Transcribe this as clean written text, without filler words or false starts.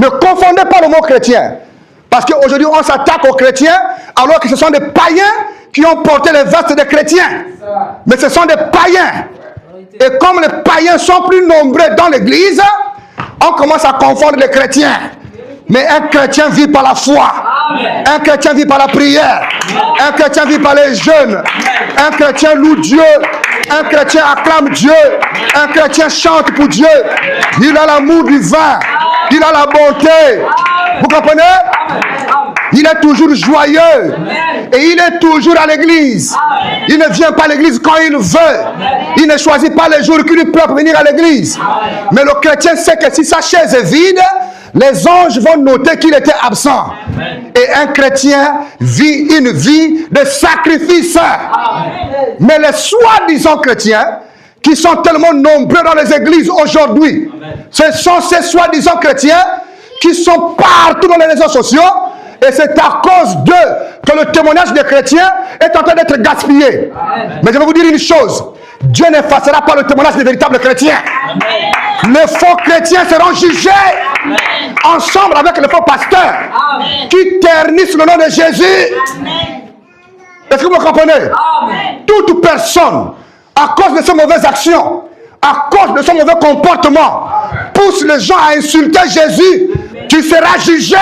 Ne confondez pas le mot chrétien. Parce qu'aujourd'hui, on s'attaque aux chrétiens, alors que ce sont des païens qui ont porté les vestes des chrétiens. Mais ce sont des païens. Et comme les païens sont plus nombreux dans l'église, on commence à confondre les chrétiens. Mais un chrétien vit par la foi. Un chrétien vit par la prière. Un chrétien vit par les jeûnes. Un chrétien loue Dieu. Un chrétien acclame Dieu. Un chrétien chante pour Dieu. Il a l'amour du vin. Il a la bonté. Vous comprenez? Il est toujours joyeux. Et il est toujours à l'église. Il ne vient pas à l'église quand il veut. Il ne choisit pas les jours qui lui plaît pour venir à l'église. Mais le chrétien sait que si sa chaise est vide, les anges vont noter qu'il était absent. Et un chrétien vit une vie de sacrifice. Mais les soi-disant chrétiens, qui sont tellement nombreux dans les églises aujourd'hui, ce sont ces soi-disant chrétiens qui sont partout dans les réseaux sociaux. Et c'est à cause d'eux que le témoignage des chrétiens est en train d'être gaspillé. Mais je vais vous dire une chose. Dieu n'effacera pas le témoignage des véritables chrétiens. Les faux chrétiens seront jugés ensemble avec les faux pasteurs qui ternissent le nom de Jésus. Est-ce que vous comprenez? Toute personne, à cause de ses mauvaises actions, à cause de son mauvais comportement, pousse les gens à insulter Jésus, tu seras jugé.